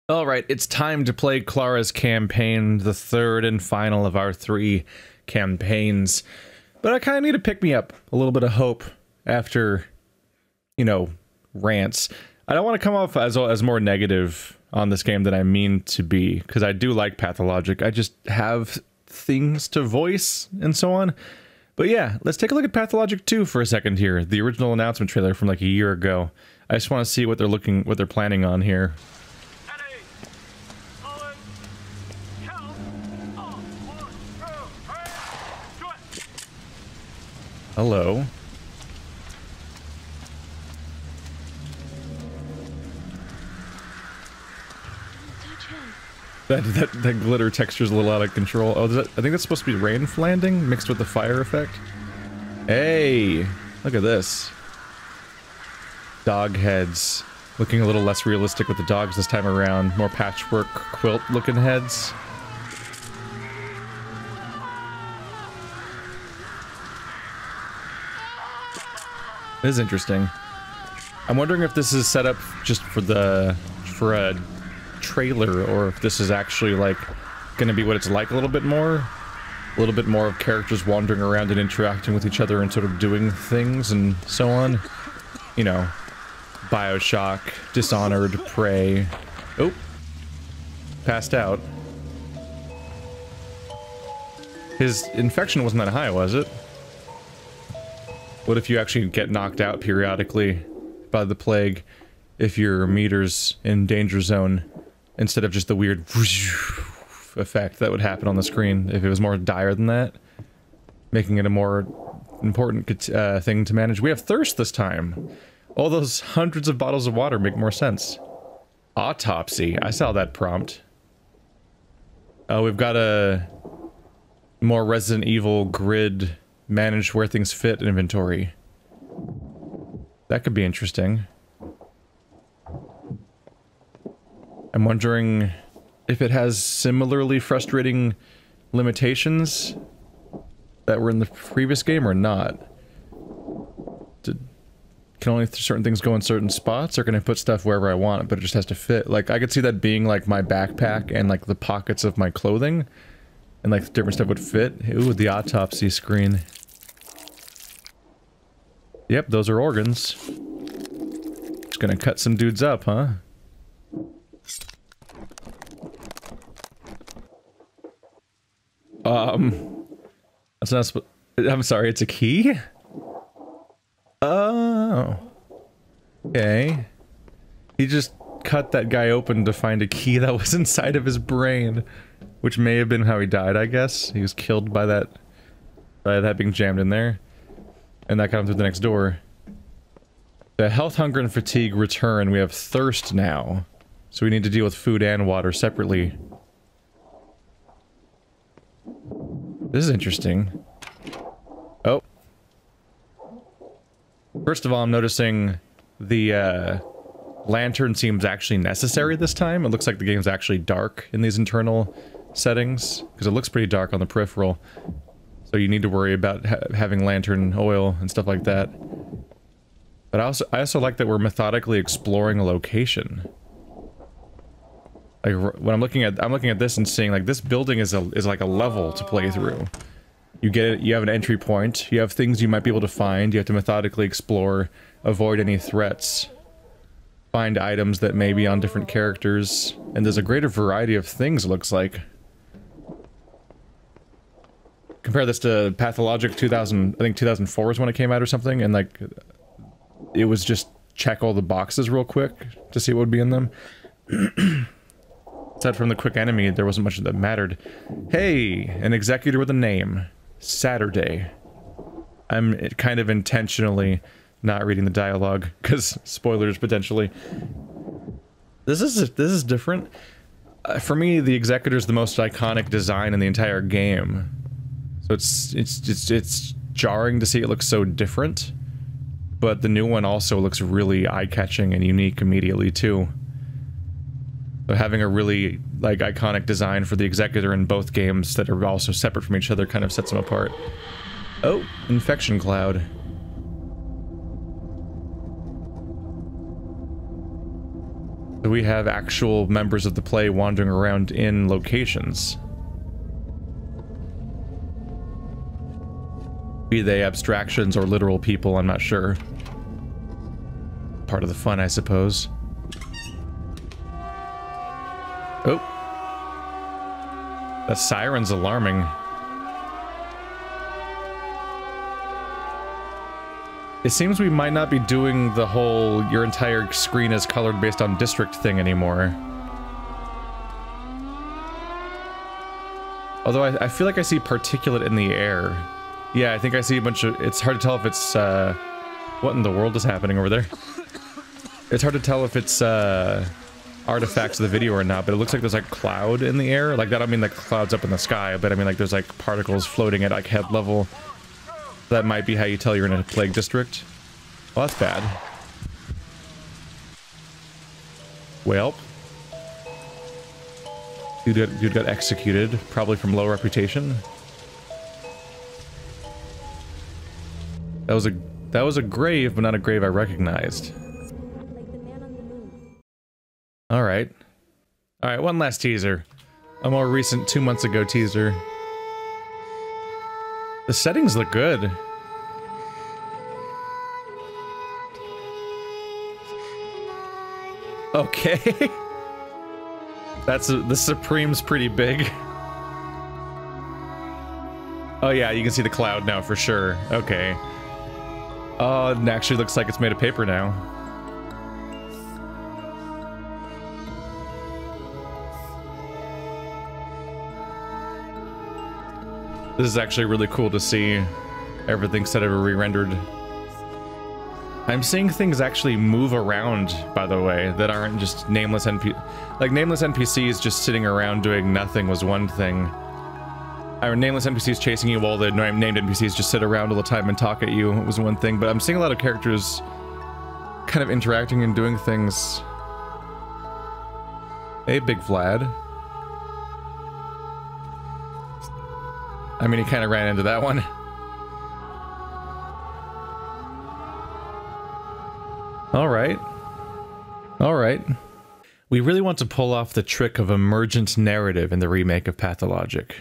Alright, it's time to play Clara's campaign, the third and final of our 3 campaigns. But I kind of need to pick me up, a little bit of hope after, you know, rants. I don't want to come off as more negative on this game than I mean to be, because I do like Pathologic. I just have things to voice and so on. But yeah, let's take a look at Pathologic 2 for a second here, the original announcement trailer from like a year ago. I just want to see what they're planning on here. Hello. That glitter texture's a little out of control. Oh, I think that's supposed to be rain landing mixed with the fire effect. Hey, look at this. Dog heads. Looking a little less realistic with the dogs this time around. More patchwork quilt looking heads. It is interesting. I'm wondering if this is set up just for a trailer, or if this is actually like gonna be what it's like a little bit more of characters wandering around and interacting with each other and sort of doing things and so on. You know, BioShock, Dishonored, Prey. Oh, passed out. His infection wasn't that high, was it? What if you actually get knocked out periodically by the plague if your meter's in danger zone instead of just the weird effect that would happen on the screen if it was more dire than that, making it a more important thing to manage. We have thirst this time. All those hundreds of bottles of water make more sense. Autopsy. I saw that prompt. Oh, we've got a more Resident Evil grid manage where things fit inventory. That could be interesting. I'm wondering if it has similarly frustrating limitations that were in the previous game or not. Can only certain things go in certain spots, or can I put stuff wherever I want, but it just has to fit? Like, I could see that being like my backpack and like the pockets of my clothing, and like different stuff would fit. Ooh, the autopsy screen. Yep, those are organs. Just gonna cut some dudes up, huh? That's not I'm sorry, it's a key? Oh. Okay. He just cut that guy open to find a key that was inside of his brain. Which may have been how he died, I guess. He was killed by that being jammed in there. And that got him through the next door. The health, hunger, and fatigue return. We have thirst now. So we need to deal with food and water separately. This is interesting. Oh. First of all, I'm noticing the lantern seems actually necessary this time. It looks like the game's actually dark in these internal settings, because it looks pretty dark on the peripheral. So you need to worry about having lantern oil and stuff like that. But I also like that we're methodically exploring a location. Like when I'm looking at this and seeing like this building is like a level to play through. You have an entry point, you have things you might be able to find, you have to methodically explore, avoid any threats, find items that may be on different characters, and there's a greater variety of things, it looks like. Compare this to Pathologic 2000, I think 2004 is when it came out or something, and like, it was just check all the boxes real quick to see what would be in them. Aside from the quick enemy, there wasn't much that mattered. Hey, an executor with a name. Saturday. I'm kind of intentionally not reading the dialogue, because spoilers potentially. This is different. For me, the executor is the most iconic design in the entire game. So it's jarring to see it look so different, but the new one also looks really eye-catching and unique immediately too. So having a really like iconic design for the executor in both games that are also separate from each other kind of sets them apart. Oh, infection cloud. Do we have actual members of the play wandering around in locations? Be they abstractions or literal people, I'm not sure. Part of the fun, I suppose. Oh. That siren's alarming. It seems we might not be doing the whole your entire screen is colored based on district thing anymore. Although I feel like I see particulate in the air. Yeah, I think I see a bunch of... It's hard to tell if it's, what in the world is happening over there? It's hard to tell if it's, artifacts of the video or not, but it looks like there's, like, cloud in the air. Like, that, I mean, like, clouds up in the sky, but I mean, like, there's, like, particles floating at, like, head level. That might be how you tell you're in a plague district. Well, that's bad. Well. Dude got executed, probably from low reputation. That was a grave, but not a grave I recognized. Alright. Alright, one last teaser. A more recent 2 months ago teaser. The settings look good. Okay. The Supreme's pretty big. Oh yeah, you can see the cloud now for sure. Okay. Oh, it actually looks like it's made of paper now. This is actually really cool to see everything set up re-rendered. I'm seeing things actually move around, by the way, that aren't just nameless like, nameless NPCs just sitting around doing nothing was one thing. Nameless NPCs chasing you while the named NPCs just sit around all the time and talk at you was one thing, but I'm seeing a lot of characters kind of interacting and doing things. Hey, Big Vlad. I mean, he kind of ran into that one. Alright. Alright. We really want to pull off the trick of emergent narrative in the remake of Pathologic.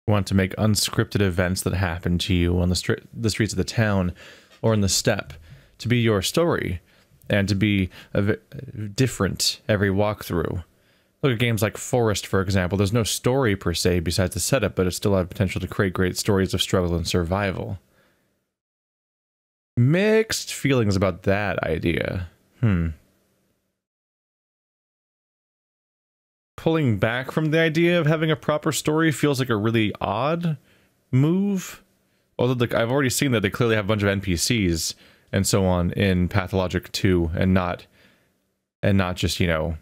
We want to make unscripted events that happen to you on the streets of the town or in the steppe to be your story, and to be different every walkthrough. Look at games like Forest, for example. There's no story per se besides the setup, but it still has potential to create great stories of struggle and survival. Mixed feelings about that idea. Pulling back from the idea of having a proper story feels like a really odd move. Although, like, I've already seen that they clearly have a bunch of NPCs and so on in Pathologic 2, and not just, you know,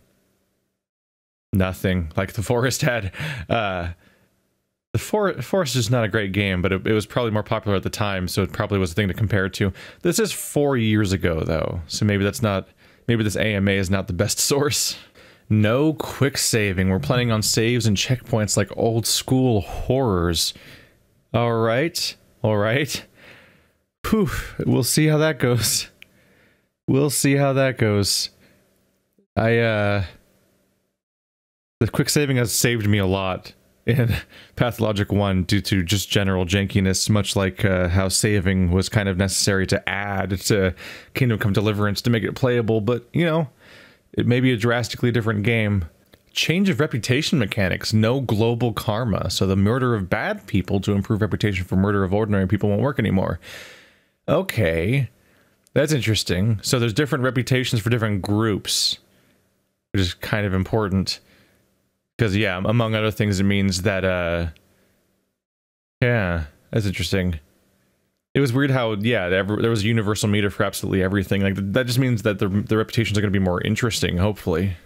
nothing like the Forest had. The Forest is not a great game, but it was probably more popular at the time, so it probably was a thing to compare it to. This is 4 years ago, though, so maybe that's not... Maybe this AMA is not the best source. No quick saving. We're planning on saves and checkpoints like old school horrors. Alright. Alright. Whew. We'll see how that goes. We'll see how that goes. The quick saving has saved me a lot in Pathologic 1 due to just general jankiness, much like how saving was kind of necessary to add to Kingdom Come Deliverance to make it playable, but, you know, it may be a drastically different game. Change of reputation mechanics, no global karma, so the murder of bad people to improve reputation for murder of ordinary people won't work anymore. Okay, that's interesting. So there's different reputations for different groups, which is kind of important. Because, yeah, among other things, it means that, yeah, that's interesting. It was weird how, yeah, there was a universal meter for absolutely everything. Like, that just means that the reputations are going to be more interesting, hopefully.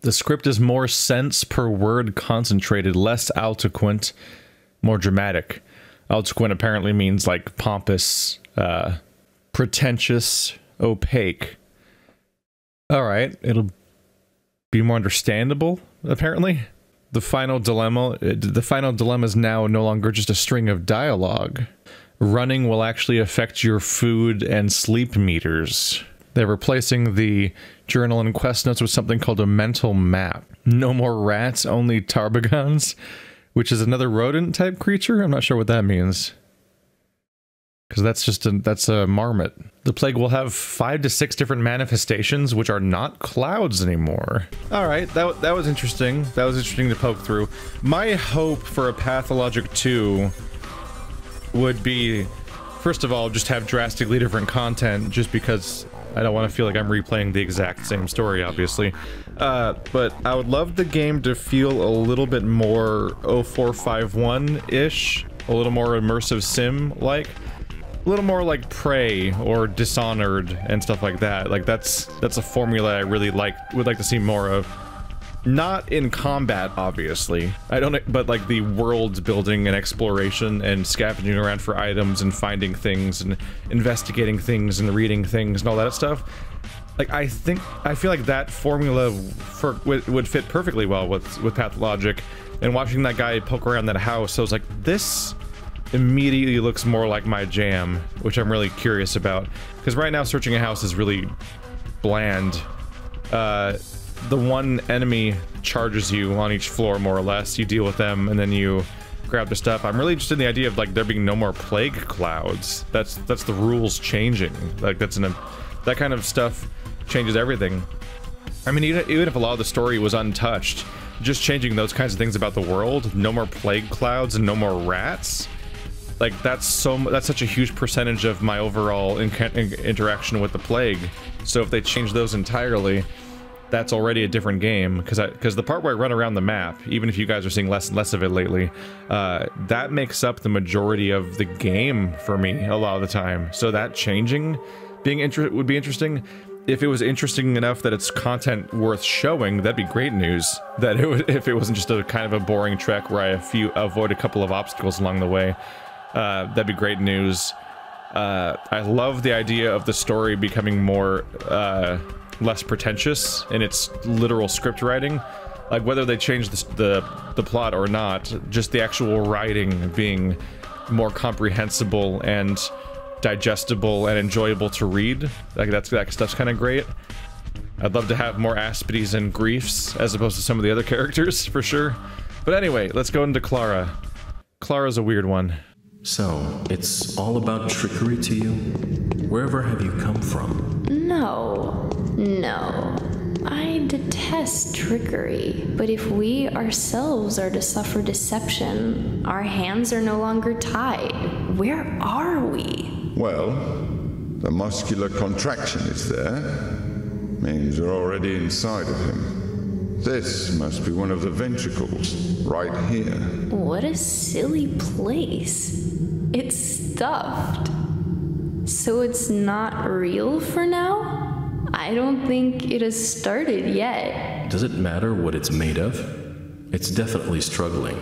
The script is more sense per word concentrated, less eloquent, more dramatic. Eloquent apparently means, like, pompous, pretentious, opaque. Alright, it'll be more understandable, apparently. The final dilemma is now no longer just a string of dialogue. Running will actually affect your food and sleep meters. They're replacing the journal and quest notes with something called a mental map. No more rats, only tarbagans, which is another rodent-type creature. I'm not sure what that means. Because that's a marmot. The plague will have 5 to 6 different manifestations, which are not clouds anymore. All right, that was interesting. That was interesting to poke through. My hope for a Pathologic 2 would be, first of all, just have drastically different content, just because I don't want to feel like I'm replaying the exact same story, obviously. But I would love the game to feel a little bit more 0451-ish, a little more immersive sim-like. A little more like Prey or Dishonored and stuff like that. Like that's a formula I really would like to see more of. Not in combat, obviously. But like the world building and exploration and scavenging around for items and finding things and investigating things and reading things and all that stuff. Like I feel like that formula would fit perfectly well with Pathologic. And watching that guy poke around that house, I was like, this immediately looks more like my jam, which I'm really curious about. Because right now searching a house is really bland. The one enemy charges you on each floor, more or less. You deal with them, and then you grab the stuff. I'm really interested in the idea of like there being no more plague clouds. That's the rules changing. Like that kind of stuff changes everything. I mean, even if a lot of the story was untouched, just changing those kinds of things about the world, no more plague clouds and no more rats. Like that's such a huge percentage of my overall interaction with the plague. So if they change those entirely, that's already a different game. Because the part where I run around the map, even if you guys are seeing less and less of it lately, that makes up the majority of the game for me a lot of the time. So that changing, would be interesting. If it was interesting enough that it's content worth showing, that'd be great news. If it wasn't just a kind of a boring trek where I avoid a couple of obstacles along the way. That'd be great news. I love the idea of the story becoming more, less pretentious in its literal script writing. Like, whether they change the plot or not, just the actual writing being more comprehensible and digestible and enjoyable to read. Like, that stuff's kind of great. I'd love to have more Aspides and Griefs, as opposed to some of the other characters, for sure. But anyway, let's go into Clara. Clara's a weird one. So, it's all about trickery to you? Wherever have you come from? No. I detest trickery, but if we ourselves are to suffer deception, our hands are no longer tied. Where are we? Well, the muscular contraction is there. Means we're already inside of him. This must be one of the ventricles, right here. What a silly place. It's stuffed. So it's not real for now? I don't think it has started yet. Does it matter what it's made of? It's definitely struggling.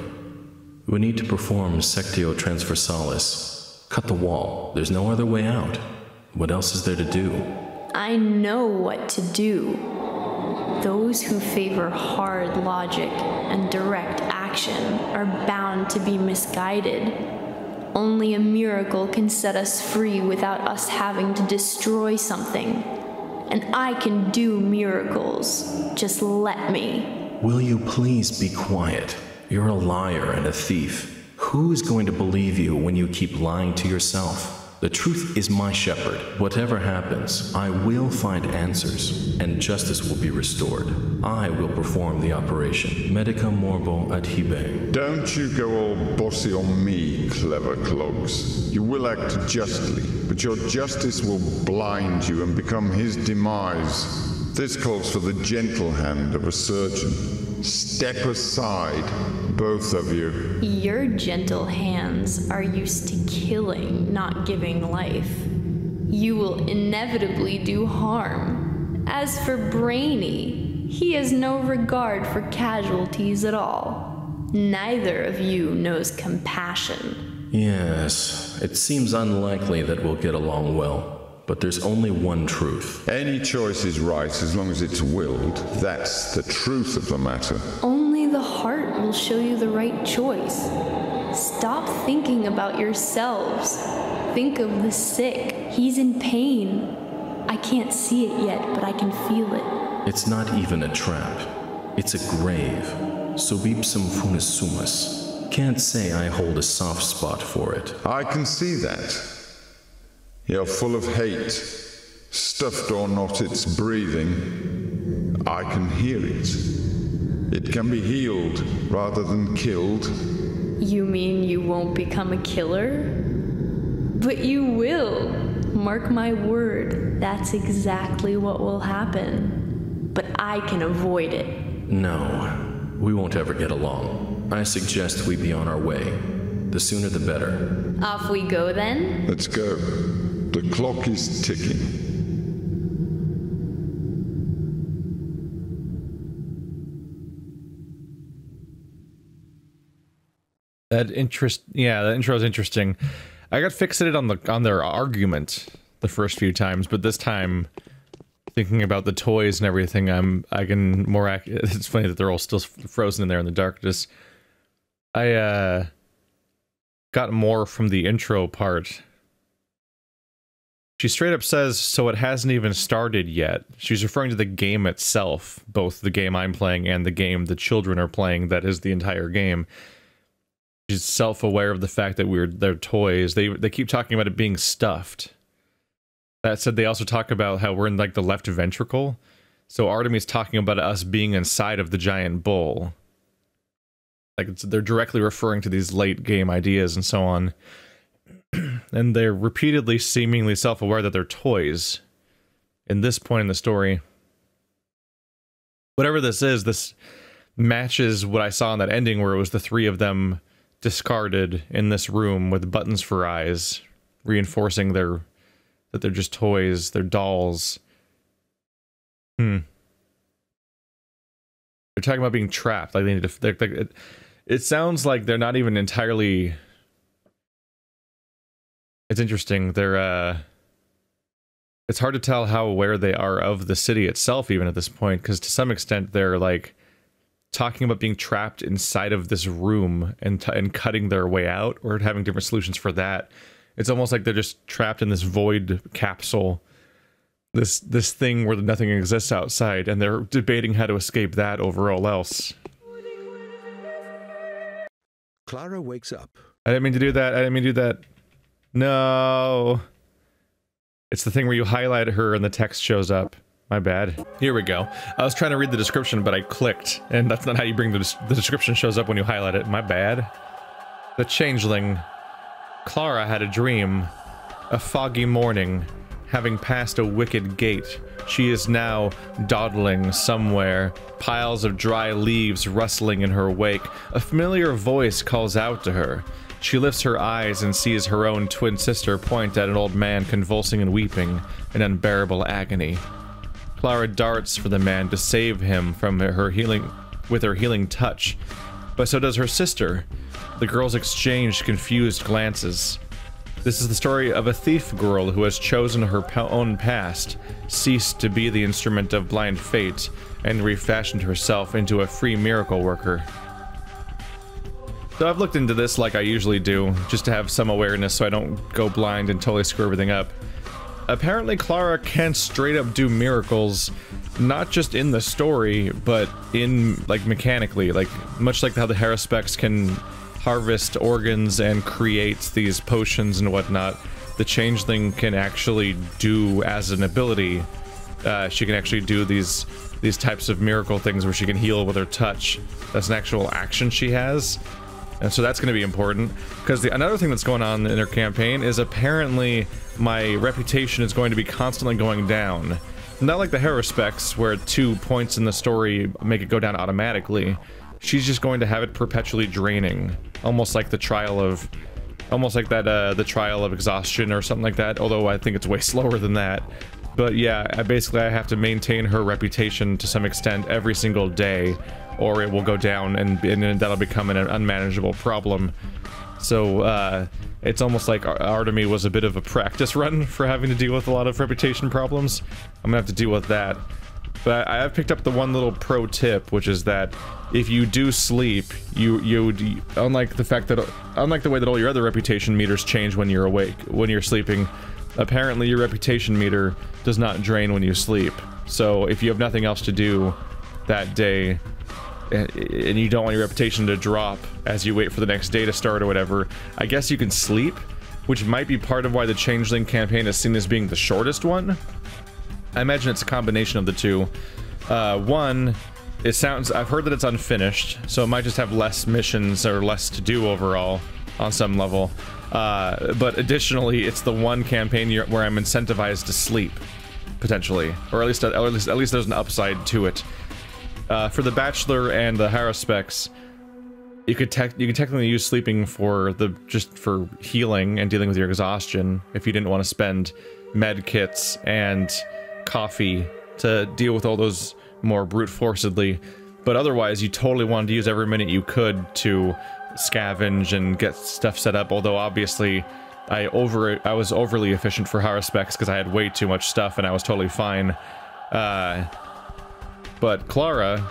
We need to perform sectio transversalis. Cut the wall. There's no other way out. What else is there to do? I know what to do. Those who favor hard logic and direct action are bound to be misguided. Only a miracle can set us free without us having to destroy something. And I can do miracles. Just let me. Will you please be quiet? You're a liar and a thief. Who is going to believe you when you keep lying to yourself? The truth is my shepherd. Whatever happens, I will find answers, and justice will be restored. I will perform the operation. Medica morbo adhibe. Don't you go all bossy on me, clever clogs. You will act justly, but your justice will blind you and become his demise. This calls for the gentle hand of a surgeon. Step aside, both of you. Your gentle hands are used to killing, not giving life. You will inevitably do harm. As for Brainy, he has no regard for casualties at all. Neither of you knows compassion. Yes, it seems unlikely that we'll get along well. But there's only one truth. Any choice is right as long as it's willed. That's the truth of the matter. Only the heart will show you the right choice. Stop thinking about yourselves. Think of the sick. He's in pain. I can't see it yet, but I can feel it. It's not even a trap. It's a grave. Subipsum funis sumus. Can't say I hold a soft spot for it. I can see that. You're full of hate. Stuffed or not, it's breathing. I can hear it. It can be healed rather than killed. You mean you won't become a killer? But you will. Mark my word, that's exactly what will happen. But I can avoid it. No, we won't ever get along. I suggest we be on our way. The sooner the better. Off we go then? Let's go. The clock is ticking. That intro is interesting. I got fixated on their argument the first few times, but this time, thinking about the toys and everything, I can more it's funny that they're all still frozen in there in the darkness. I got more from the intro part. She straight up says, so it hasn't even started yet. She's referring to the game itself, both the game I'm playing and the game the children are playing that is the entire game. She's self-aware of the fact that they're toys. They keep talking about it being stuffed. That said, they also talk about how we're in like the left ventricle. So Artemis talking about us being inside of the giant bull. Like they're directly referring to these late game ideas and so on. And they're repeatedly seemingly self-aware that they're toys in this point in the story. Whatever this is, this matches what I saw in that ending where it was the three of them discarded in this room with buttons for eyes, reinforcing that they're just toys, they're dolls. They're talking about being trapped. Like they need to. It sounds like they're not even entirely. It's interesting. They're. It's hard to tell how aware they are of the city itself, even at this point, because to some extent they're like talking about being trapped inside of this room and cutting their way out, or having different solutions for that. It's almost like they're just trapped in this void capsule, this thing where nothing exists outside, and they're debating how to escape that over all else. Clara wakes up. I didn't mean to do that. I didn't mean to do that. No. It's the thing where you highlight her and the text shows up. My bad. Here we go. I was trying to read the description, but I clicked, and that's not how you bring the description shows up when you highlight it. My bad. The Changeling. Clara had a dream. A foggy morning. Having passed a wicket gate, she is now dawdling somewhere. Piles of dry leaves rustling in her wake. A familiar voice calls out to her. She lifts her eyes and sees her own twin sister point at an old man convulsing and weeping in unbearable agony. Clara darts for the man to save him from her healing touch, but so does her sister. The girls exchange confused glances. This is the story of a thief girl who has chosen her own past, ceased to be the instrument of blind fate, and refashioned herself into a free miracle worker. So I've looked into this like I usually do, just to have some awareness so I don't go blind and totally screw everything up. Apparently Clara can straight up do miracles, not just in the story, but in, like, mechanically, like, much like how the Haruspecs can harvest organs and create these potions and whatnot. The Changeling can actually do, as an ability, she can actually do these types of miracle things where she can heal with her touch. That's an actual action she has. And so that's going to be important, because another thing that's going on in her campaign is apparently my reputation is going to be constantly going down. Not like the Haruspecs, where 2 points in the story make it go down automatically. She's just going to have it perpetually draining, almost like the trial of, the trial of exhaustion or something like that. Although I think it's way slower than that. But yeah, I have to maintain her reputation to some extent every single day, or it will go down, and that'll become an unmanageable problem. So it's almost like Artemis was a bit of a practice run for having to deal with a lot of reputation problems. I'm gonna have to deal with that. But I have picked up the one little pro tip, which is that if you do sleep, unlike the way that all your other reputation meters change when you're awake, when you're sleeping, apparently your reputation meter does not drain when you sleep. So if you have nothing else to do that day, and you don't want your reputation to drop as you wait for the next day to start or whatever, I guess you can sleep, which might be part of why the Changeling campaign is seen as being the shortest one. I imagine it's a combination of the two. One, it sounds, I've heard that it's unfinished, so it might just have less missions or less to do overall on some level. But additionally, it's the one campaign where I'm incentivized to sleep, potentially, or at least there's an upside to it. For the Bachelor and the Haruspecs, you could technically use sleeping for just for healing and dealing with your exhaustion if you didn't want to spend med kits and coffee to deal with all those more brute forcedly. But otherwise, you totally wanted to use every minute you could to scavenge and get stuff set up. Although obviously, I was overly efficient for Haruspecs because I had way too much stuff and I was totally fine. But Clara,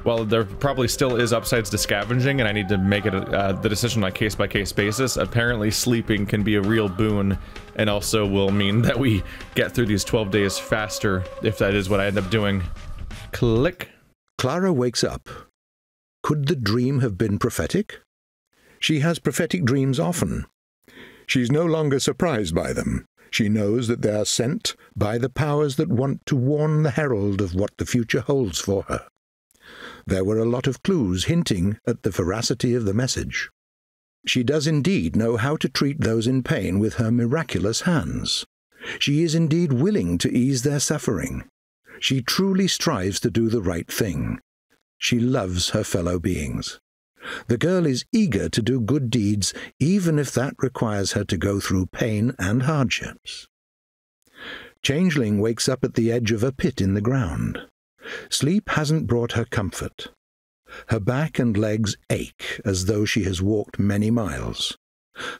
well, there probably still is upsides to scavenging, and I need to make it the decision on a case-by-case basis. Apparently, sleeping can be a real boon, and also will mean that we get through these 12 days faster, if that is what I end up doing. Click. Clara wakes up. Could the dream have been prophetic? She has prophetic dreams often. She's no longer surprised by them. She knows that they are sent by the powers that want to warn the herald of what the future holds for her. There were a lot of clues hinting at the veracity of the message. She does indeed know how to treat those in pain with her miraculous hands. She is indeed willing to ease their suffering. She truly strives to do the right thing. She loves her fellow beings. The girl is eager to do good deeds, even if that requires her to go through pain and hardships. Changeling wakes up at the edge of a pit in the ground. Sleep hasn't brought her comfort. Her back and legs ache as though she has walked many miles.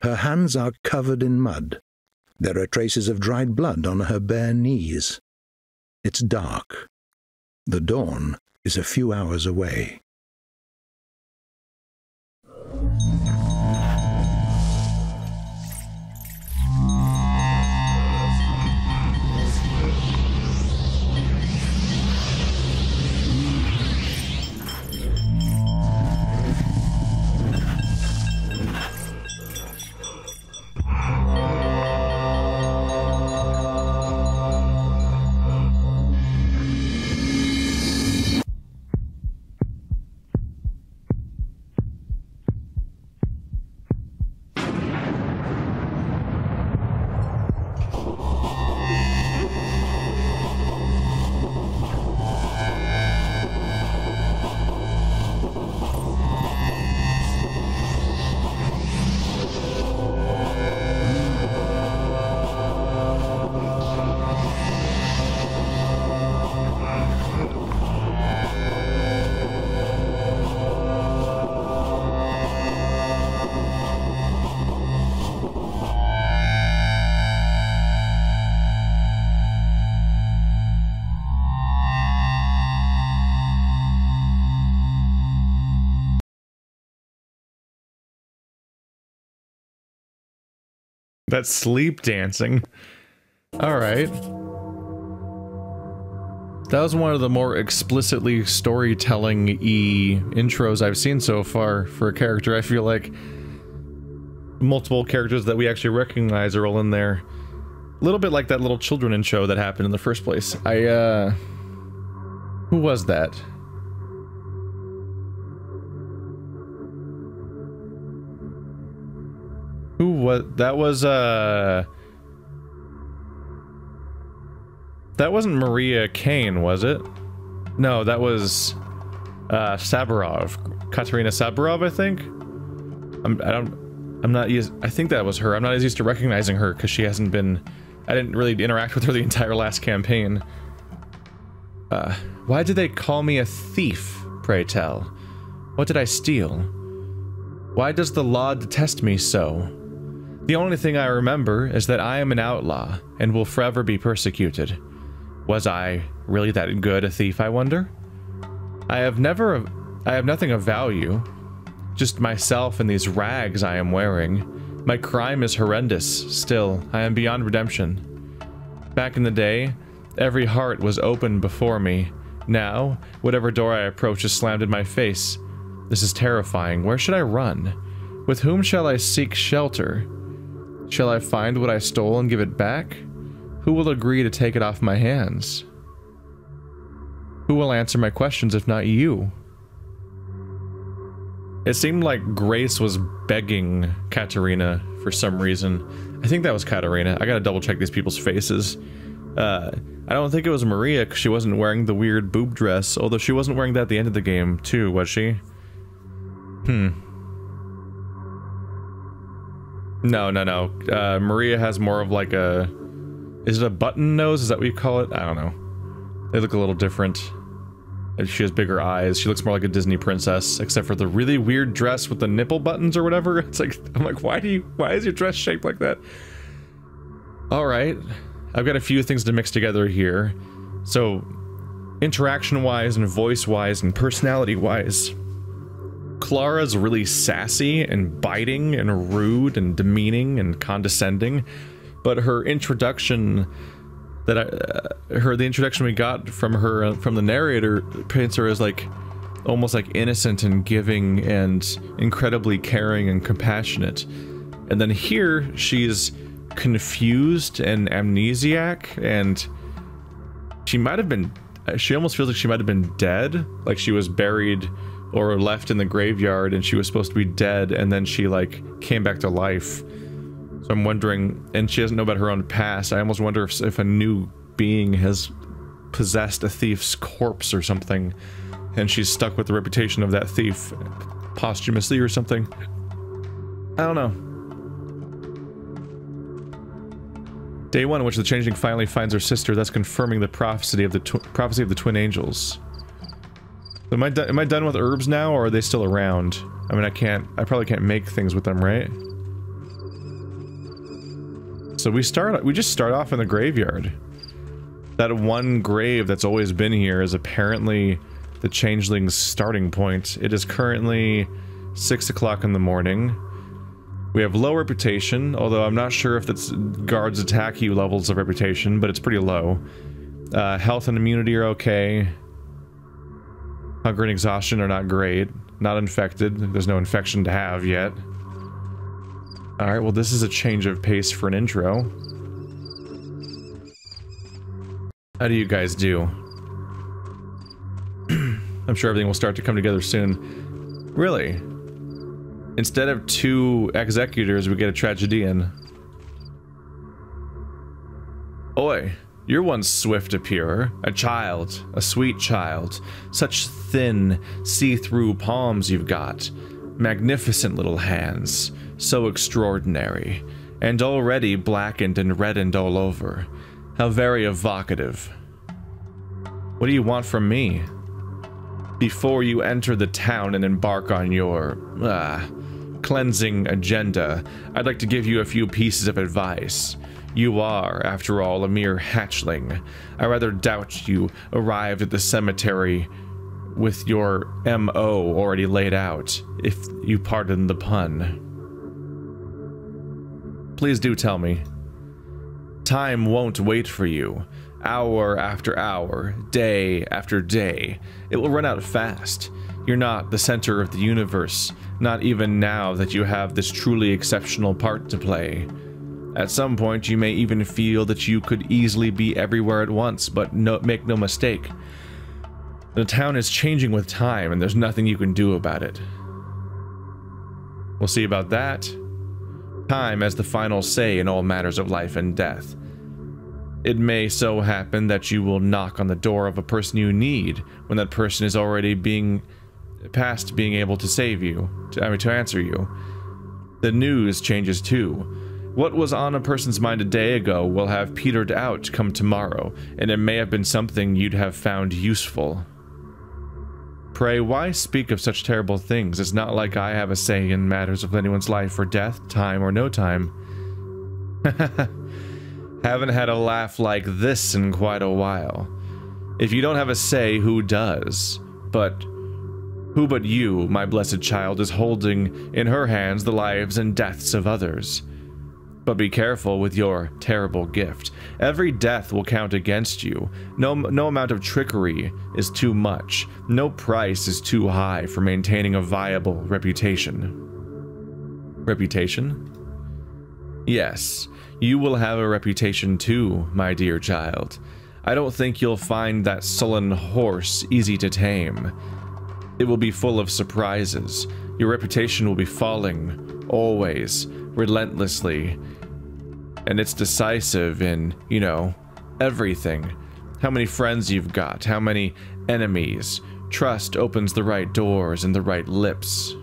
Her hands are covered in mud. There are traces of dried blood on her bare knees. It's dark. The dawn is a few hours away. That's sleep dancing. Alright. That was one of the more explicitly storytelling-y intros I've seen so far for a character. I feel like multiple characters that we actually recognize are all in there. A little bit like that little children intro that happened in the first place. Who was that? Who was... That wasn't Maria Kane, was it? No, that was Saburov. Katerina Saburov, I think? I think that was her. I'm not as used to recognizing her because she hasn't been... I didn't really interact with her the entire last campaign. Why did they call me a thief, pray tell? What did I steal? Why does the law detest me so? The only thing I remember is that I am an outlaw and will forever be persecuted. Was I really that good a thief, I wonder? I have nothing of value. Just myself and these rags I am wearing. My crime is horrendous. Still, I am beyond redemption. Back in the day, every heart was open before me. Now, whatever door I approach is slammed in my face. This is terrifying. Where should I run? With whom shall I seek shelter? Shall I find what I stole and give it back? Who will agree to take it off my hands? Who will answer my questions if not you? It seemed like Grace was begging Katerina for some reason. I think that was Katerina. I gotta double check these people's faces. I don't think it was Maria, because she wasn't wearing the weird boob dress, although she wasn't wearing that at the end of the game, too, was she? No. Maria has more of like a... Is it a button nose? Is that what you call it? I don't know. They look a little different. She has bigger eyes. She looks more like a Disney princess, except for the really weird dress with the nipple buttons or whatever. It's like, I'm like, why is your dress shaped like that? Alright. I've got a few things to mix together here. So, interaction-wise and voice-wise and personality-wise, Clara's really sassy and biting and rude and demeaning and condescending, but her introduction the introduction we got from her from the narrator paints her as like almost like innocent and giving and incredibly caring and compassionate, and then here she's confused and amnesiac, and she almost feels like she might have been dead, like she was buried or left in the graveyard and she was supposed to be dead, and then she like came back to life. So I'm wondering, and she doesn't know about her own past. I almost wonder if a new being has possessed a thief's corpse or something, and she's stuck with the reputation of that thief posthumously or something. I don't know. Day 1 in which the Changeling finally finds her sister, thus confirming the prophecy of the twin angels. Am I done with herbs now, or are they still around? I mean, I probably can't make things with them, right? So we just start off in the graveyard. That one grave that's always been here is apparently the Changeling's starting point. It is currently 6 o'clock in the morning. We have low reputation, although I'm not sure if that's guards attack you levels of reputation, but it's pretty low. Health and immunity are okay. Hunger and exhaustion are not great. Not infected. There's no infection to have yet. Alright, well this is a change of pace for an intro. How do you guys do? I'm sure everything will start to come together soon. Really? Instead of 2 executors, we get a tragedian. Oi, you're one swift appearer. A child. A sweet child. Such thin, see-through palms you've got. Magnificent little hands. So extraordinary. And already blackened and reddened all over. How very evocative. What do you want from me? Before you enter the town and embark on your, cleansing agenda, I'd like to give you a few pieces of advice. You are, after all, a mere hatchling. I rather doubt you arrived at the cemetery with your M.O. already laid out, if you pardon the pun. Please do tell me. Time won't wait for you. Hour after hour, day after day. It will run out fast. You're not the center of the universe, not even now that you have this truly exceptional part to play. At some point, you may even feel that you could easily be everywhere at once, but make no mistake. The town is changing with time, and there's nothing you can do about it. We'll see about that. Time has the final say in all matters of life and death. It may so happen that you will knock on the door of a person you need when that person is already past being able to save you, to answer you. The news changes too. What was on a person's mind a day ago will have petered out come tomorrow, and it may have been something you'd have found useful. Pray, why speak of such terrible things? It's not like I have a say in matters of anyone's life or death, time or no time. Haven't had a laugh like this in quite a while. If you don't have a say, who does? But Who but you, my blessed child, is holding in her hands the lives and deaths of others? But be careful with your terrible gift. Every death will count against you. No amount of trickery is too much. No price is too high for maintaining a viable reputation. Reputation? Yes, you will have a reputation too, my dear child. I don't think you'll find that sullen horse easy to tame. It will be full of surprises. Your reputation will be falling, always, relentlessly. And it's decisive in, you know, everything. How many friends you've got, how many enemies. Trust opens the right doors and the right lips.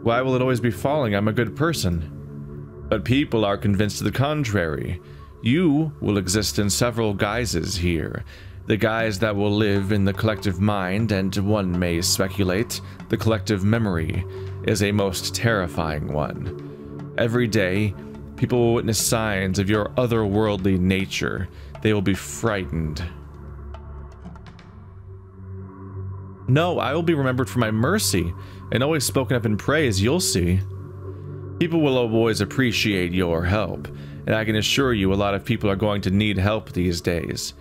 Why will it always be falling? I'm a good person. But people are convinced to the contrary. You will exist in several guises here. The guise that will live in the collective mind, and one may speculate, the collective memory, is a most terrifying one. Every day, people will witness signs of your otherworldly nature. They will be frightened. No, I will be remembered for my mercy, and always spoken of in praise, you'll see. People will always appreciate your help, and I can assure you a lot of people are going to need help these days.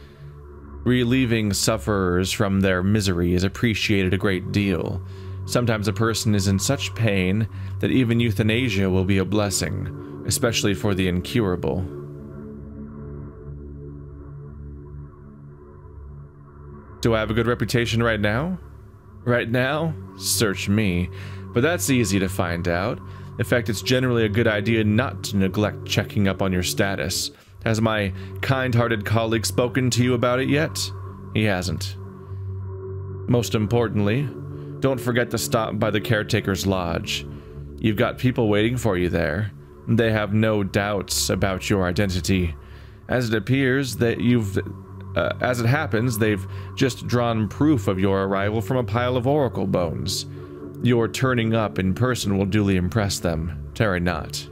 Relieving sufferers from their misery is appreciated a great deal. Sometimes a person is in such pain that even euthanasia will be a blessing, especially for the incurable. Do I have a good reputation right now? Right now? Search me. But that's easy to find out. In fact, it's generally a good idea not to neglect checking up on your status. Has my kind-hearted colleague spoken to you about it yet? He hasn't. Most importantly, don't forget to stop by the caretaker's lodge. You've got people waiting for you there. They have no doubts about your identity. As it appears that as it happens, they've just drawn proof of your arrival from a pile of oracle bones. Your turning up in person will duly impress them. Tarry not.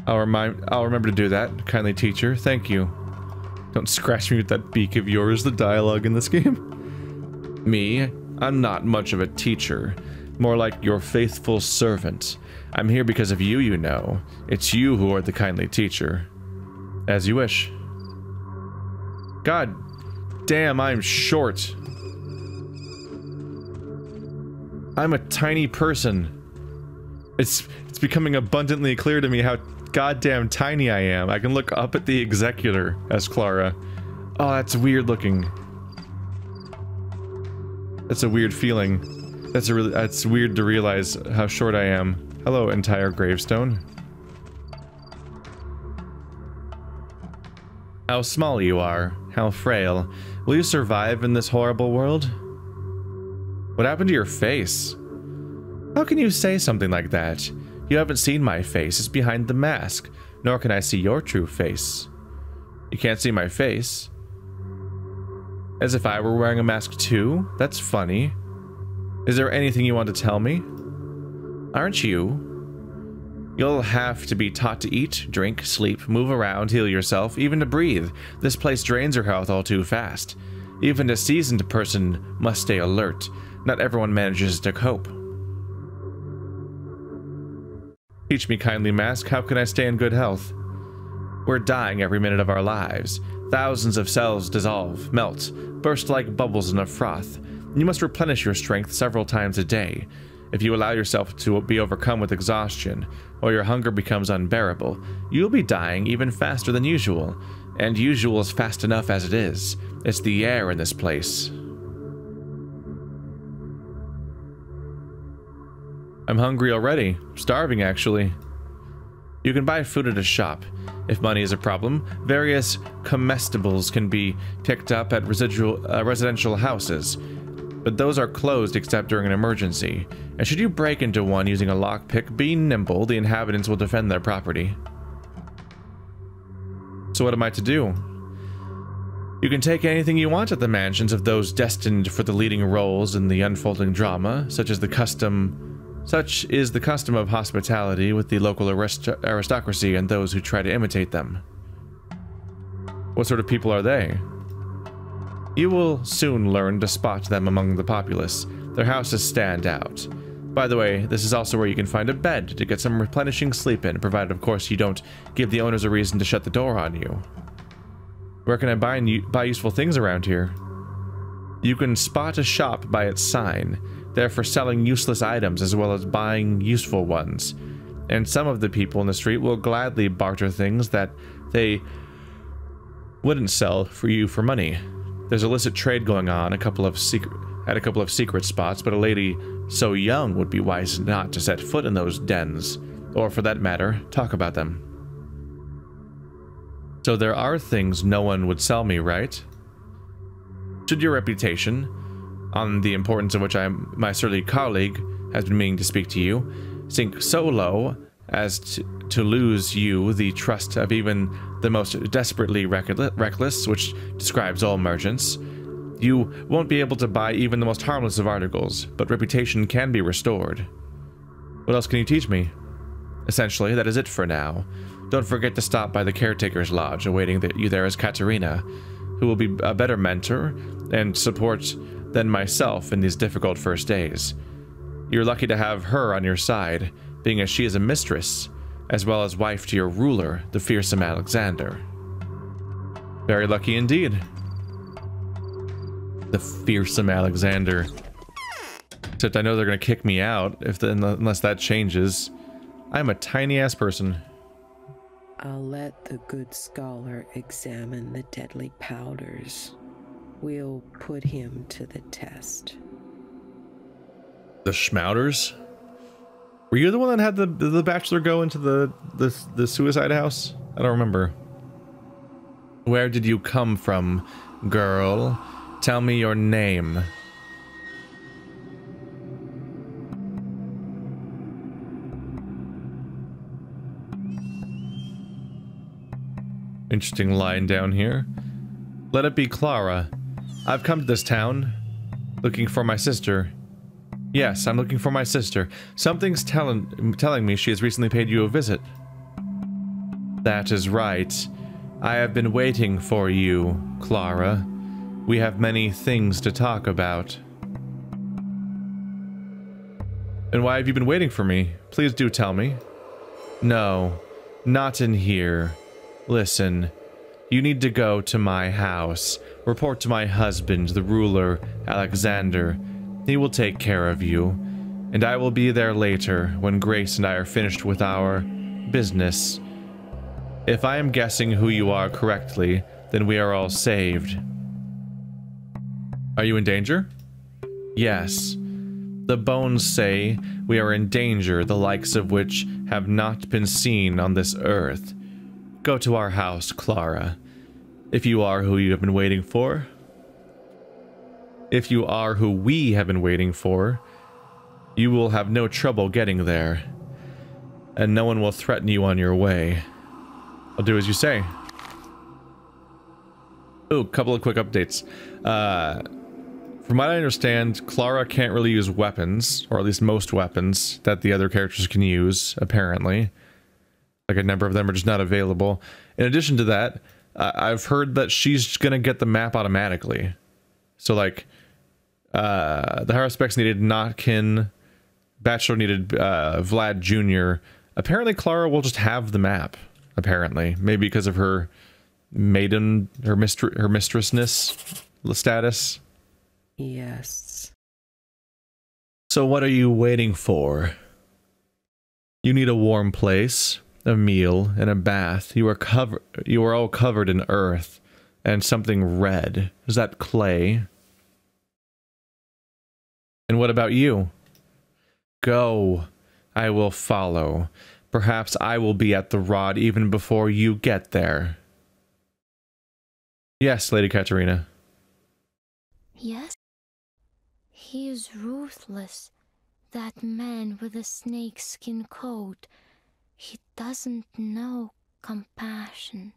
I'll remember to do that, kindly teacher. Thank you. Don't scratch me with that beak of yours, the dialogue in this game. Me? I'm not much of a teacher. More like your faithful servant. I'm here because of you, you know. It's you who are the kindly teacher. As you wish. God damn, I'm short. I'm a tiny person. It's becoming abundantly clear to me how goddamn tiny I am. I can look up at the executor as Clara. Oh, that's weird looking. That's a weird feeling. That's weird to realize how short I am. Hello, entire gravestone. How small you are. How frail. Will you survive in this horrible world? What happened to your face? How can you say something like that? You haven't seen my face. It's behind the mask. Nor can I see your true face. You can't see my face? As if I were wearing a mask too? That's funny. Is there anything you want to tell me? Aren't you? You'll have to be taught to eat, drink, sleep, move around, heal yourself, even to breathe. This place drains your health all too fast. Even a seasoned person must stay alert. Not everyone manages to cope. Teach me, kindly mask, how can I stay in good health? We're dying every minute of our lives. Thousands of cells dissolve, melt, burst like bubbles in a froth. You must replenish your strength several times a day. If you allow yourself to be overcome with exhaustion, or your hunger becomes unbearable, you'll be dying even faster than usual. And usual is fast enough as it is. It's the air in this place. I'm hungry already. Starving, actually. You can buy food at a shop. If money is a problem, various comestibles can be picked up at residential houses. But those are closed except during an emergency. And should you break into one using a lockpick, be nimble. The inhabitants will defend their property. So what am I to do? You can take anything you want at the mansions of those destined for the leading roles in the unfolding drama, such is the custom of hospitality with the local aristocracy and those who try to imitate them. What sort of people are they? You will soon learn to spot them among the populace. Their houses stand out. By the way, this is also where you can find a bed to get some replenishing sleep in, provided of course you don't give the owners a reason to shut the door on you. Where can I buy useful things around here? You can spot a shop by its sign. They're for selling useless items as well as buying useful ones. And some of the people in the street will gladly barter things that they wouldn't sell for you for money. There's illicit trade going on at a couple of secret spots, but a lady so young would be wise not to set foot in those dens, or for that matter, talk about them. So there are things no one would sell me, right? Should your reputation, on the importance of which my surly colleague has been meaning to speak to you, sink so low as to lose you the trust of even the most desperately reckless, which describes all merchants, you won't be able to buy even the most harmless of articles, but reputation can be restored. What else can you teach me? Essentially, that is it for now. Don't forget to stop by the caretaker's lodge, awaiting you there is Katerina, who will be a better mentor and support than myself in these difficult first days. You're lucky to have her on your side, being as she is a mistress, as well as wife to your ruler, the fearsome Alexander. Very lucky indeed. The fearsome Alexander. Except I know they're gonna kick me out unless that changes. I'm a tiny-ass person. I'll let the good scholar examine the deadly powders. We'll put him to the test. The Schmouters? Were you the one that had the bachelor go into the suicide house? I don't remember. Where did you come from, girl? Tell me your name. Interesting line down here. Let it be Clara. I've come to this town looking for my sister. Yes, I'm looking for my sister. Something's telling me she has recently paid you a visit. That is right. I have been waiting for you, Clara. We have many things to talk about. And why have you been waiting for me? Please do tell me. No, not in here. Listen, you need to go to my house. Report to my husband, the ruler, Alexander. He will take care of you. And I will be there later, when Grace and I are finished with our business. If I am guessing who you are correctly, then we are all saved. Are you in danger? Yes. The bones say we are in danger, the likes of which have not been seen on this earth. Go to our house, Clara. If you are who you have been waiting for. If you are who we have been waiting for, you will have no trouble getting there. And no one will threaten you on your way. I'll do as you say. Ooh, couple of quick updates. From what I understand, Clara can't really use weapons, or at least most weapons that the other characters can use, apparently. Like a number of them are just not available. In addition to that, I've heard that she's gonna get the map automatically. So like, the higher specs needed Notkin, Bachelor needed Vlad Jr. Apparently Clara will just have the map, apparently. Maybe because of her maiden, her mistressness status. Yes. So what are you waiting for? You need a warm place, a meal, and a bath. You are all covered in earth and something red. Is that clay? And what about you? Go. I will follow. Perhaps I will be at the rod even before you get there. Yes, Lady Katerina. Yes? He is ruthless. That man with a snakeskin coat. He doesn't know compassion.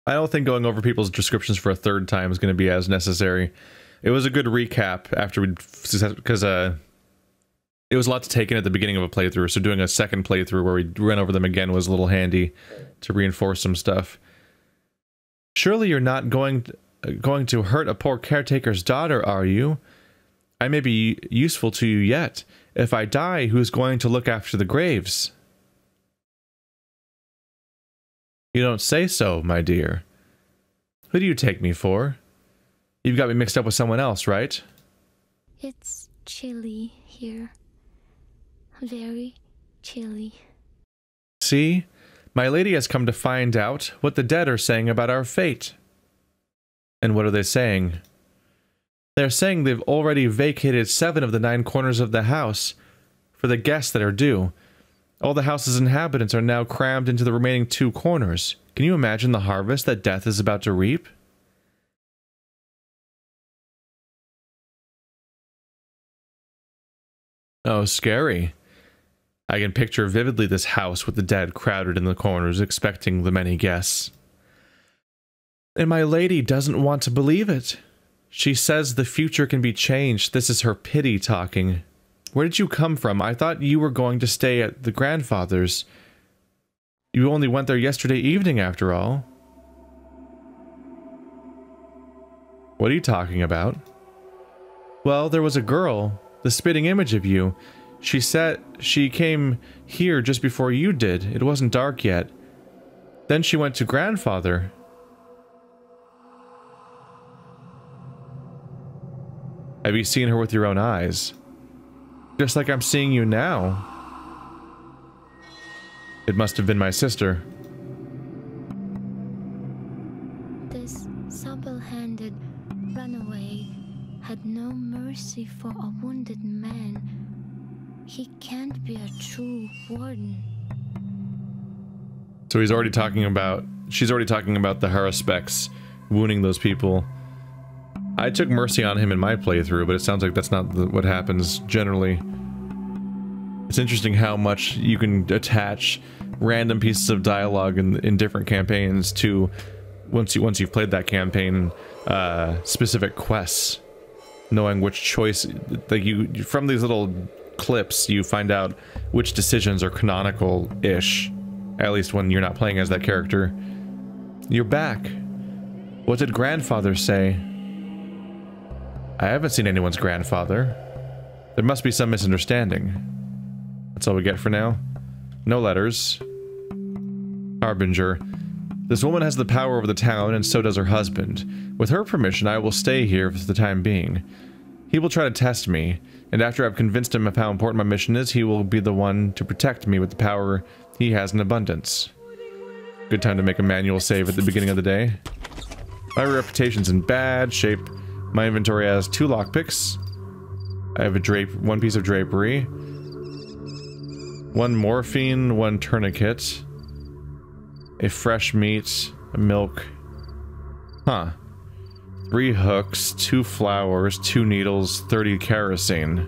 I don't think going over people's descriptions for a third time is going to be as necessary. It was a good recap after we, because it was a lot to take in at the beginning of a playthrough, so doing a second playthrough where we ran over them again was a little handy to reinforce some stuff. Surely you're not going to hurt a poor caretaker's daughter, are you? I may be useful to you yet. If I die, who's going to look after the graves? You don't say so, my dear. Who do you take me for? You've got me mixed up with someone else, right? It's chilly here. Very chilly. See? My lady has come to find out what the dead are saying about our fate. And what are they saying? They're saying they've already vacated 7 of the 9 corners of the house for the guests that are due. All the house's inhabitants are now crammed into the remaining 2 corners. Can you imagine the harvest that death is about to reap? Oh, scary. I can picture vividly this house with the dead crowded in the corners, expecting the many guests. And my lady doesn't want to believe it. She says the future can be changed. This is her pity talking. Where did you come from? I thought you were going to stay at the grandfather's. You only went there yesterday evening, after all. What are you talking about? Well, there was a girl, the spitting image of you. She said she came here just before you did. It wasn't dark yet. Then she went to grandfather. Have you seen her with your own eyes? Just like I'm seeing you now. It must have been my sister. This supple-handed runaway had no mercy for a wounded man. He can't be a true warden. So she's already talking about the Haruspecs wounding those people. I took mercy on him in my playthrough, but it sounds like that's not what happens generally. It's interesting how much you can attach random pieces of dialogue in different campaigns to once you've played that campaign, specific quests, knowing which choice, like from these little clips you find out which decisions are canonical-ish, at least when you're not playing as that character. You're back. What did grandfather say? I haven't seen anyone's grandfather. There must be some misunderstanding. That's all we get for now. No letters. Harbinger. This woman has the power over the town, and so does her husband. With her permission, I will stay here for the time being. He will try to test me, and after I've convinced him of how important my mission is, he will be the one to protect me with the power he has in abundance. Good time to make a manual save at the beginning of the day. My reputation's in bad shape. My inventory has 2 lockpicks. I have one piece of drapery. 1 morphine, 1 tourniquet. A fresh meat, a milk. Huh. 3 hooks, 2 flowers, 2 needles, 30 kerosene.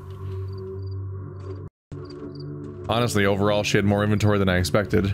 Honestly, overall, she had more inventory than I expected.